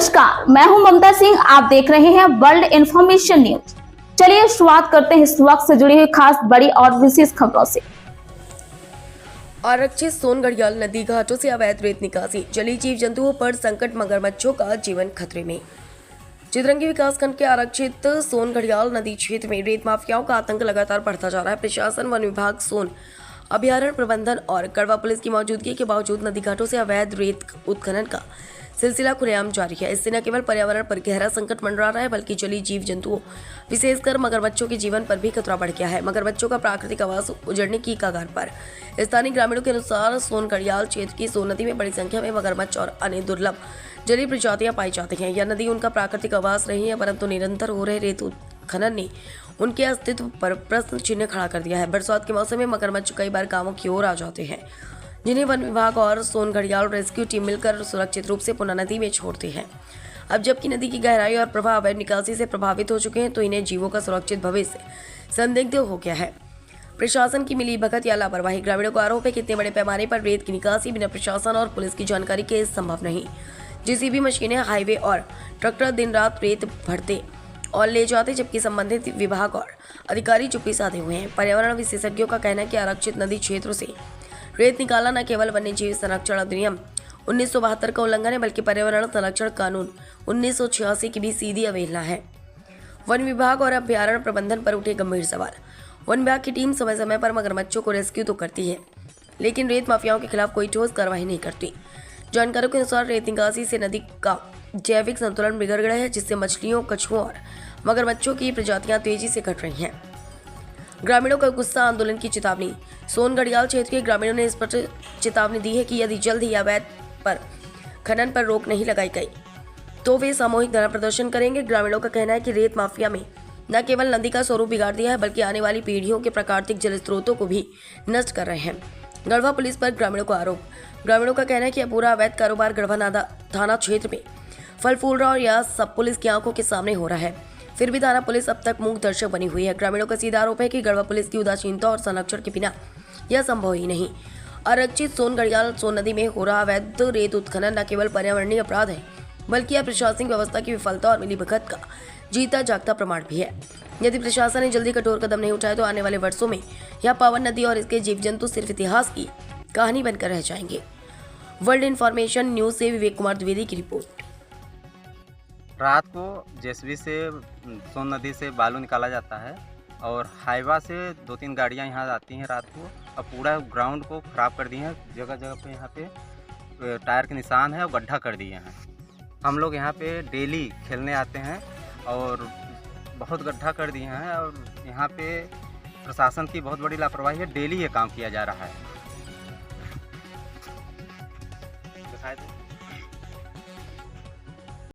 नमस्कार, मैं हूं ममता सिंह। आप देख रहे हैं वर्ल्ड इंफॉर्मेशन न्यूज। चलिए शुरुआत करते हैं इस वक्त से जुड़ी हुई खास बड़ी और विशेष खबरों से। आरक्षित सोन घड़ियाल नदी घाटों से अवैध रेत निकासी, जलीय जीव जंतुओं पर संकट, मगरमच्छों का जीवन खतरे में। चितरंगी विकासखंड के आरक्षित सोन घड़ियाल नदी क्षेत्र में रेत माफियाओं का आतंक लगातार बढ़ता जा रहा है। प्रशासन, वन विभाग, सोन अभयारण्य प्रबंधन और कड़वा पुलिस की मौजूदगी के बावजूद नदी घाटों से अवैध रेत उत्खनन का सिलसिला खुलेआम जारी है। इससे न केवल पर्यावरण पर गहरा संकट मंडरा रहा है, बल्कि जलीय जीव जंतुओं विशेषकर मगरमच्छों के जीवन पर भी खतरा बढ़ गया है। मगरमच्छों का प्राकृतिक आवास उजड़ने की कगार पर। स्थानीय ग्रामीणों के अनुसार सोन घड़ियाल क्षेत्र की सोन नदी में बड़ी संख्या में मगरमच्छ और अन्य दुर्लभ जलीय प्रजातियां पाई जाती हैं। यह नदी उनका प्राकृतिक आवास रही है, परंतु निरंतर हो रहे रेत उत्खनन ने उनके अस्तित्व पर प्रश्न चिन्ह खड़ा कर दिया है। बरसात के मौसम में मगरमच्छ कई बार गांवों की ओर आ जाते हैं, जिन्हें वन विभाग और सोन घड़ियाल रेस्क्यू टीम मिलकर सुरक्षित रूप से पुनः नदी में छोड़ती है। अब जबकि नदी की गहराई और प्रवाह अवैध निकासी से प्रभावित हो चुके हैं, तो इन्हें जीवों का सुरक्षित भविष्य संदिग्ध हो गया है। प्रशासन की मिलीभगत या लापरवाही। ग्रामीणों का आरोप है कि इतने बड़े पैमाने पर रेत की निकासी बिना प्रशासन और पुलिस की जानकारी के संभव नहीं। जेसीबी मशीनें, हाईवे और ट्रैक्टर दिन रात रेत भरते और ले जाते, जबकि संबंधित विभाग और अधिकारी चुप्पी साधे हुए हैं। पर्यावरण विशेषज्ञों का कहना है कि आरक्षित नदी क्षेत्रों से रेत निकालना न केवल वन्य जीव संरक्षण अधिनियम 1972 का उल्लंघन है, बल्कि पर्यावरण संरक्षण कानून 1986 की भी सीधी अवहेलना है। वन विभाग और अभयारण्य प्रबंधन पर उठे गंभीर सवाल। वन विभाग की टीम समय समय पर मगरमच्छों को रेस्क्यू तो करती है, लेकिन रेत माफियाओं के खिलाफ कोई ठोस कार्रवाई नहीं करती। जानकारियों के अनुसार रेत निकासी से नदी का जैविक संतुलन बिगड़ गया है, जिससे मछलियों, कछुओं और मगरमच्छों की प्रजातियां तेजी से घट रही हैं। ग्रामीणों का गुस्सा, आंदोलन की चेतावनी। सोन घड़ियाल क्षेत्र के ग्रामीणों ने स्पष्ट चेतावनी दी है कि यदि जल्द ही अवैध पर खनन पर रोक नहीं लगाई गई तो वे सामूहिक धरना प्रदर्शन करेंगे। ग्रामीणों का कहना है कि रेत माफिया में न केवल नदी का स्वरूप बिगाड़ दिया है, बल्कि आने वाली पीढ़ियों के प्राकृतिक जल स्रोतों को भी नष्ट कर रहे हैं। गढ़वा पुलिस पर ग्रामीणों का आरोप। ग्रामीणों का कहना है कि यह पूरा अवैध कारोबार गढ़वा थाना क्षेत्र में फल फूल रहा और यह सब पुलिस की आंखों के सामने हो रहा है। फिर भी थाना पुलिस अब तक मूक दर्शक बनी हुई है। ग्रामीणों का सीधा आरोप है कि गढ़वा पुलिस की उदासीनता और संरक्षण के बिना यह संभव ही नहीं। आरक्षित सोन घड़ियाल सोन नदी में हो रहा अवैध रेत उत्खनन न केवल पर्यावरणीय अपराध है, बल्कि यह प्रशासनिक व्यवस्था की विफलता और मिलीभगत का जीता जागता प्रमाण भी है। यदि प्रशासन ने जल्दी कठोर कदम नहीं उठाए, तो आने वाले वर्षों में यह पावन नदी और इसके जीव जंतु सिर्फ इतिहास की कहानी बनकर रह जाएंगे। वर्ल्ड इंफॉर्मेशन न्यूज से विवेक कुमार द्विवेदी की रिपोर्ट। रात को जेसीबी से सोन नदी से बालू निकाला जाता है और हाईवा से 2-3 गाड़ियां यहाँ आती हैं रात को और पूरा ग्राउंड को ख़राब कर दिए हैं। जगह जगह पे यहाँ पे टायर के निशान है और गड्ढा कर दिए हैं। हम लोग यहाँ पे डेली खेलने आते हैं और बहुत गड्ढा कर दिए हैं और यहाँ पे प्रशासन की बहुत बड़ी लापरवाही है। डेली ये काम किया जा रहा है।